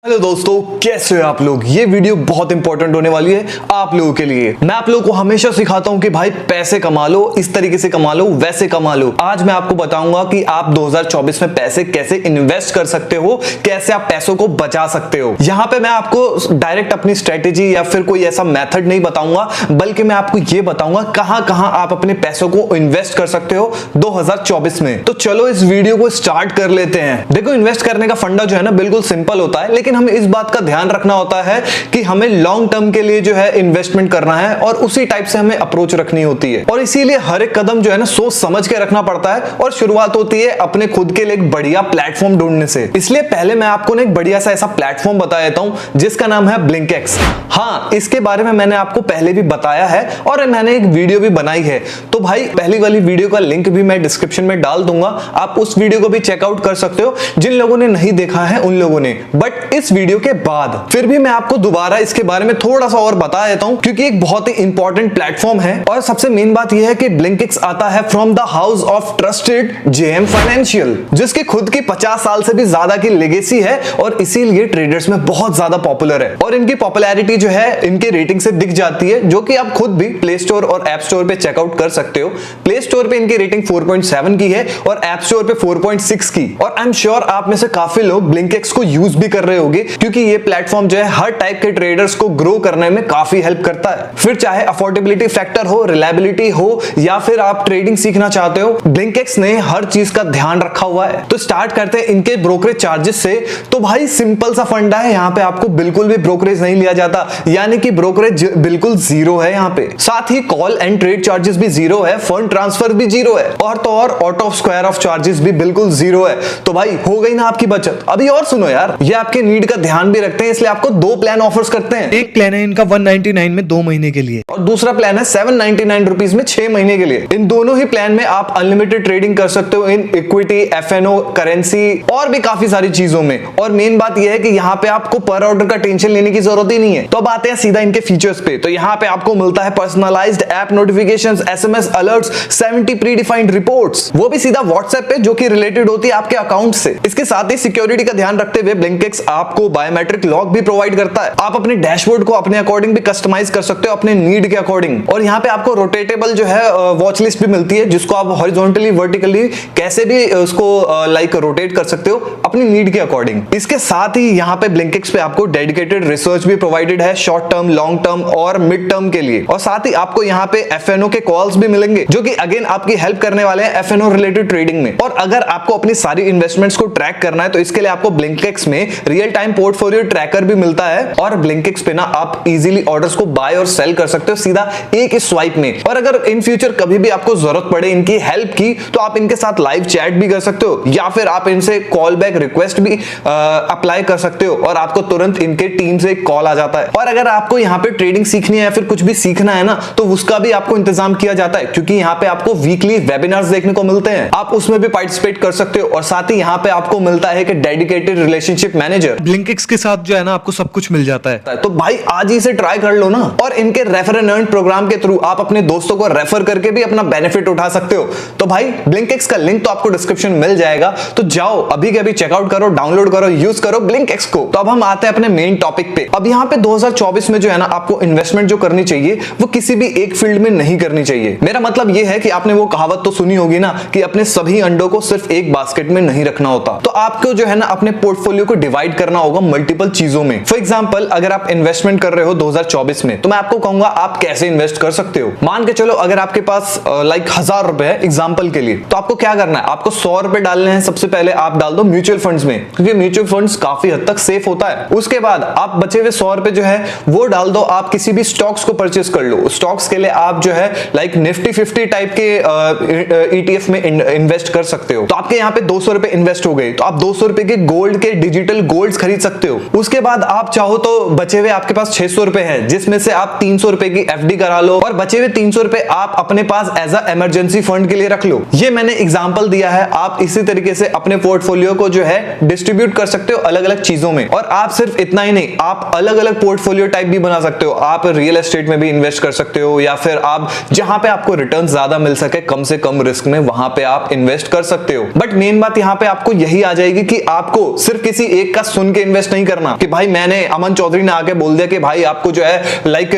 Hello दोस्तों, कैसे हो आप लोग। ये वीडियो बहुत इंपॉर्टेंट होने वाली है आप लोगों के लिए। मैं आप लोगों को हमेशा सिखाता हूं कि भाई पैसे कमा लो, इस तरीके से कमा लो, वैसे कमा लो। आज मैं आपको बताऊंगा कि आप 2024 में पैसे कैसे इन्वेस्ट कर सकते हो, कैसे आप पैसों को बचा सकते हो। यहां पे मैं आपको डायरेक्ट अपनी स्ट्रेटेजी या फिर कोई ऐसा मेथड नहीं बताऊंगा, बल्कि मैं आपको ये बताऊंगा कहां कहां आप अपने पैसों को इन्वेस्ट कर सकते हो 2024 में। तो चलो इस वीडियो को स्टार्ट कर लेते हैं। देखो, इन्वेस्ट करने का फंडा जो है ना बिल्कुल सिंपल होता है, लेकिन हमें इस बात का ध्यान रखना होता है कि हमें लॉन्ग टर्म के लिए जो है इन्वेस्टमेंट करना है और उसी टाइप से हमें अप्रोच रखनी होती है। और इसीलिए हर एक कदम जो है ना सोच समझ के रखना पड़ता है और शुरुआत होती है अपने खुद के लिए एक बढ़िया प्लेटफॉर्म ढूंढने से। इसलिए पहले मैं आपको ना एक बढ़िया सा ऐसा प्लेटफॉर्म बता देता हूं जिसका नाम है ब्लिंकिक्स। हाँ, इसके बारे में मैंने आपको पहले भी बताया है और मैंने एक वीडियो भी बनाई है। तो भाई पहली वाली वीडियो का लिंक भी मैं डिस्क्रिप्शन में डाल दूंगा, आप उस वीडियो को भी चेकआउट कर सकते हो जिन लोगों ने नहीं देखा है उन लोगों ने। बट इस वीडियो के बाद फिर भी मैं आपको दोबारा इसके बारे में थोड़ा सा और बता देता हूं, क्योंकि एक बहुत ही इंपॉर्टेंट प्लेटफॉर्म है। और सबसे मेन बात यह है कि ब्लिंकिक्स आता है from the house of trusted JM financial, जिसकी खुद की 50 साल से भी ज्यादा की लेगेसी है और इसीलिए ट्रेडर्स में बहुत ज्यादा पॉपुलर है। और इनकी पॉपुलैरिटी जो है इनके रेटिंग से दिख जाती है, जो कि आप खुद भी प्ले स्टोर और ऐप स्टोर पे चेकआउट कर सकते हो। प्ले स्टोर पे इनकी रेटिंग 4.7 की है और ऐप स्टोर पे 4.6 की। और आई एम श्योर आप में से काफी लोग ब्लिंकिक्स को यूज भी कर रहे होंगे, क्योंकि ये प्लेटफॉर्म जो है हर टाइप के ट्रेडर्स को ग्रो करने में काफी हेल्प करता है। फिर चाहे अफोर्डेबिलिटी फैक्टर हो, रिलायबिलिटी हो, या फिर आप ट्रेडिंग सीखना चाहते हो, ब्लिंकिक्स ने हर चीज का ध्यान रखा हुआ है। तो स्टार्ट करते हैं इनके ब्रोकरेज चार्जेस से। तो भाई सिंपल सा फंडा है, यहाँ पे आपको बिल्कुल भी ब्रोकरेज नहीं लिया जाता, यानी कि ब्रोकरेज बिल्कुल जीरो है यहाँ पे। साथ ही कॉल एंड ट्रेड चार्जेस भी जीरो है, फंड ट्रांसफर भी जीरो है, और तो और out of square of charges भी बिल्कुल जीरो है। तो भाई हो गई ना आपकी बचत। अभी और सुनो यार, ये आपके नीड का ध्यान भी रखते हैं, इसलिए आपको दो प्लान ऑफर्स करते हैं। एक प्लान है इनका 199 में 2 महीने के लिए, और दूसरा प्लान है 799 रुपीज में 6 महीने के लिए। इन दोनों ही प्लान में आप अनलिमिटेड ट्रेडिंग कर सकते हो इन इक्विटी, एफएनओ, करेंसी और भी काफी सारी चीजों में। और मेन बात यह है कि यहाँ पे आपको पर ऑर्डर का टेंशन लेने की जरूरत ही नहीं है। तो अब आते हैं सीधा इनके फीचर्स पे। तो यहाँ पे आपको मिलता है personalised app notifications, SMS alerts, 70 pre defined reports, वो भी सीधा व्हाट्सएप पे, जो कि रिलेटेड होती है आपके अकाउंट से। इसके साथ ही सिक्योरिटी का ध्यान रखते हुए ब्लिंकिक्स आपको बायोमेट्रिक लॉक भी प्रोवाइड करता है। आप अपने डैशबोर्ड को अपने अकॉर्डिंग भी कस्टमाइज कर सकते हो, अपने नीड के अकॉर्डिंग। और यहाँ पे आपको रोटेटेबल जो है वॉच लिस्ट भी मिलती है, जिसको आप हॉरिजॉन्टली, वर्टिकली कैसे भी उसको लाइक रोटेट कर सकते हो अपनी नीड के अकॉर्डिंग। इसके साथ ही यहाँ पे ब्लिंकिक्स पे आपको डेडिकेटेड रिसर्च भी प्रोवाइडेड है, शॉर्ट टर्म, लॉन्ग टर्म और मिड टर्म के लिए। और साथ ही आपको यहाँ पे एफएनओ के कॉल्स भी मिलेंगे, जो कि अगेन आपकी हेल्प करने वाले हैं एफएनओ रिलेटेड ट्रेडिंग में। और अगर आपको अपनी सारी इन्वेस्टमेंट्स को ट्रैक करना है, तो इसके लिए आपको ब्लिंकिक्स में रियल टाइम पोर्टफोलियो ट्रैकर भी मिलता है। और ब्लिंकिक्स पे ना आप इजीली ऑर्डर्स को बाय और सेल कर सकते हो सीधा एक ही स्वाइप में। और अगर इन फ्यूचर कभी भी आपको जरूरत पड़े इनकी हेल्प की, तो आप इनके साथ लाइव चैट भी कर सकते हो, या फिर आप इनसे कॉल बैक रिक्वेस्ट भी अप्लाई कर सकते हो और आपको तुरंत इनके टीम से एक कॉल आ जाता है। और अगर आपको यहाँ पे ट्रेडिंग सीखनी है या फिर कुछ भी सीखना है ना, तो उसका भी आपको इंतजाम किया जाता है, क्योंकि यहाँ पे आपको वीकली वेबिनार्स देखने को मिलते हैं, आप उसमें भी पार्टिसिपेट कर सकते हो। और साथ ही यहाँ पे आपको मिलता है कि डेडिकेटेड रिलेशनशिप मैनेजर। ब्लिंकिक्स के साथ जो है ना आपको सब कुछ मिल जाता है। तो भाई आज ही से ट्राई कर लो ना। और इनके रेफर एंड अर्न प्रोग्राम के थ्रू आप अपने दोस्तों को रेफर करके भी अपना बेनिफिट उठा सकते हो। तो भाई ब्लिंकिक्स का लिंक तो आपको डिस्क्रिप्शन मिल जाएगा, तो जाओ अभी के अभी चेकआउट करो, डाउनलोड करो, यूज करो ब्लिंकिक्स को। तो अब हम आते हैं अपने मेन टॉपिक पे। अब यहाँ पे 2024 में जो है ना आपको इन्वेस्टमेंट जो करनी चाहिए वो किसी भी एक फील्ड में नहीं करनी चाहिए। मेरा मतलब ये है कि आपने वो कहावत तो सुनी होगी ना कि अपने सभी अंडों को सिर्फ एक बास्केट में नहीं रखना होता। तो आपको जो है ना अपने पोर्टफोलियो को डिवाइड करना होगा मल्टीपल चीजों में। फॉर एग्जांपल, अगर आप इन्वेस्टमेंट कर रहे हो 2024 में, तो मैं आपको कहूंगा आप कैसे इन्वेस्ट कर सकते हो। मान के चलो अगर आपके पास लाइक 1000 रुपए है एग्जांपल के लिए, तो आपको क्या करना है, आपको 100 रुपए डालने हैं। सबसे पहले आप डाल दो म्यूचुअल फंड्स में, क्योंकि म्यूचुअल फंड्स काफी हद तक सेफ होता है। उसके बाद आप बचे हुए 100 रुपए जो है वो डाल दो, आप किसी भी स्टॉक्स को परचेस कर लो। स्टॉक्स के लिए आप जो है लाइक निफ्टी 50 टाइप के ईटीएफ में इन्वेस्ट कर सकते हो। तो आपके यहाँ पे 200 रुपए इन्वेस्ट हो गए, तो आप 200 रुपए के गोल्ड के डिजिटल गोल्ड्स खरीद सकते हो। उसके बाद आप चाहो तो बचे हुए आपके पास 600 रुपए है, जिसमें से आप 300 रुपए की एफडी करा लो, और बचे हुए 300 रुपए आप अपने पास एज अ इमरजेंसी फंड के लिए रख लो। ये मैंने एग्जांपल दिया है, आप इसी तरीके से अपने पोर्टफोलियो को जो है डिस्ट्रीब्यूट कर सकते हो अलग अलग चीजों में। और आप सिर्फ इतना ही नहीं, आप अलग अलग पोर्टफोलियो टाइप भी बना सकते हो। आप रियल एस्टेट में भी इन्वेस्ट कर सकते हो, या फिर आप जहां पे आपको रिटर्न ज्यादा मिल सके कम से कम रिस्क में, वहां पे आप इन्वेस्ट कर सकते हो। बट मेन बात यहाँ पे आपको यही आ जाएगी कि आपको सिर्फ किसी एक का सुन सुन के इन्वेस्ट नहीं करना कि भाई मैंने अमन चौधरी ने आके बोल दिया कि भाई आपको जो है लाइक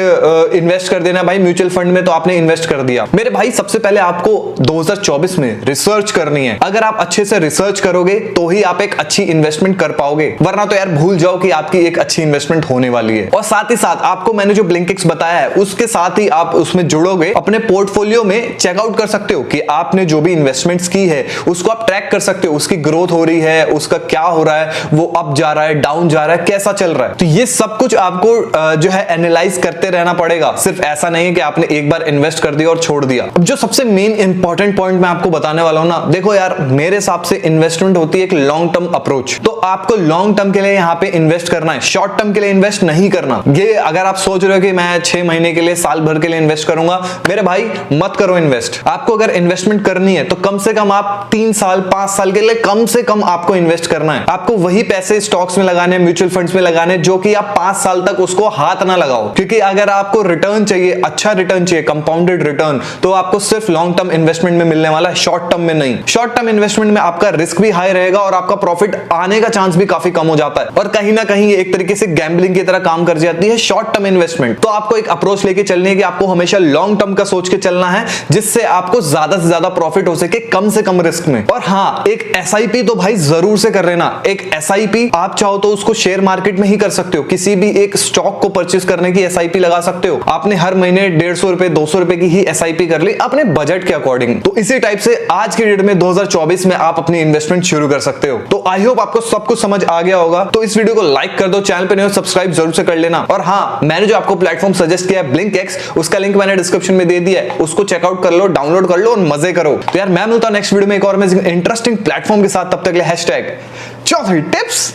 इन्वेस्ट कर देना भाई म्यूचुअल फंड में, तो आपने इन्वेस्ट कर दिया। मेरे भाई सबसे पहले आपको 2024 में रिसर्च करनी है। अगर आप अच्छे से रिसर्च करोगे तो ही आप एक अच्छी इन्वेस्टमेंट कर पाओगे, वरना तो यार भूल जाओ कि आपकी एक अच्छी इन्वेस्टमेंट होने वाली है। और साथ ही साथ आपको मैंने जो ब्लिंकिक्स बताया है उसके साथ ही आप उसमें जुड़ोगे, अपने पोर्टफोलियो में चेकआउट कर सकते हो कि आपने जो भी इन्वेस्टमेंट्स की है उसको आप ट्रैक कर सकते हो, उसकी ग्रोथ हो रही है, उसका क्या हो रहा है, वो अप जा रहा है, डाउन जा रहा है, कैसा चल रहा है। तो ये सब कुछ आपको जो है एनालाइज करते रहना पड़ेगा। सिर्फ ऐसा नहीं है कि आपने एक बार इन्वेस्ट कर दिया और छोड़ दिया। अब जो सबसे मेन इंपॉर्टेंट पॉइंट मैं आपको बताने वाला हूं ना, देखो यार मेरे हिसाब से इन्वेस्टमेंट होती है एक लॉन्ग टर्म अप्रोच। तो आपको लॉन्ग टर्म के लिए यहां पे इन्वेस्ट करना है, शॉर्ट टर्म के लिए इन्वेस्ट नहीं करना। ये अगर आप सोच रहे हो कि मैं 6 महीने के लिए, साल भर के लिए इन्वेस्ट करूंगा, मेरे भाई मत करो इन्वेस्ट। आपको अगर इन्वेस्टमेंट करनी है तो कम से कम आप 3 साल 5 साल के लिए कम से कम आपको इन्वेस्ट करना है। आपको वही पैसे स्टॉक्स में लगाने, म्यूचुअल फंड्स में लगाने जो कि आप 5 साल तक उसको हाथ ना लगाओ। क्योंकि अगर आपको रिटर्न चाहिए, अच्छा रिटर्न चाहिए, कंपाउंडेड रिटर्न, तो आपको सिर्फ लॉन्ग टर्म इन्वेस्टमेंट में मिलने वाला है, शॉर्ट टर्म में नहीं। शॉर्ट टर्म इन्वेस्टमेंट में आपका रिस्क भी हाई रहेगा और आपका प्रॉफिट आने का चांस भी काफी कम हो जाता है, और कहीं ना कहीं एक तरीके से गैम्बलिंग की तरह काम कर जाती है शॉर्ट टर्म इन्वेस्टमेंट। तो आपको एक अप्रोच लेके चलनी है कि आपको हमेशा लॉन्ग टर्म का सोच के चलना है, जिससे आपको ज्यादा से ज्यादा प्रॉफिट हो सके कम से कम रिस्क में। और हाँ, एक एसआईपी तो भाई जरूर से कर लेना। एक एसआईपी आप चाहो तो उसको शेयर मार्केट में ही कर सकते हो, किसी भी एक स्टॉक को परचेस करने की एसआईपी लगा सकते हो। आपने हर महीने 150 रुपए 200 रुपए की ही एसआईपी कर ली अपने बजट के अकॉर्डिंग। तो इसी टाइप से आज की डेट में 2024 में आप अपनी इन्वेस्टमेंट शुरू कर सकते हो। तो आई होप आपको सब कुछ समझ आ गया होगा। तो इस वीडियो को लाइक कर दो, चैनल पे नहीं हो सब्सक्राइब जरूर से कर लेना। और हाँ, मैंने जो आपको प्लेटफॉर्म सजेस्ट किया है ब्लिंकिक्स, उसका लिंक मैंने डिस्क्रिप्शन में दे दिया है, उसको चेकआउट कर लो, डाउनलोड कर लो और मजे करो। तो यार मैं मिलता हूं नेक्स्ट वीडियो में एक और इंटरेस्टिंग प्लेटफॉर्म के साथ। तब तक के लिए #चौधरी टिप्स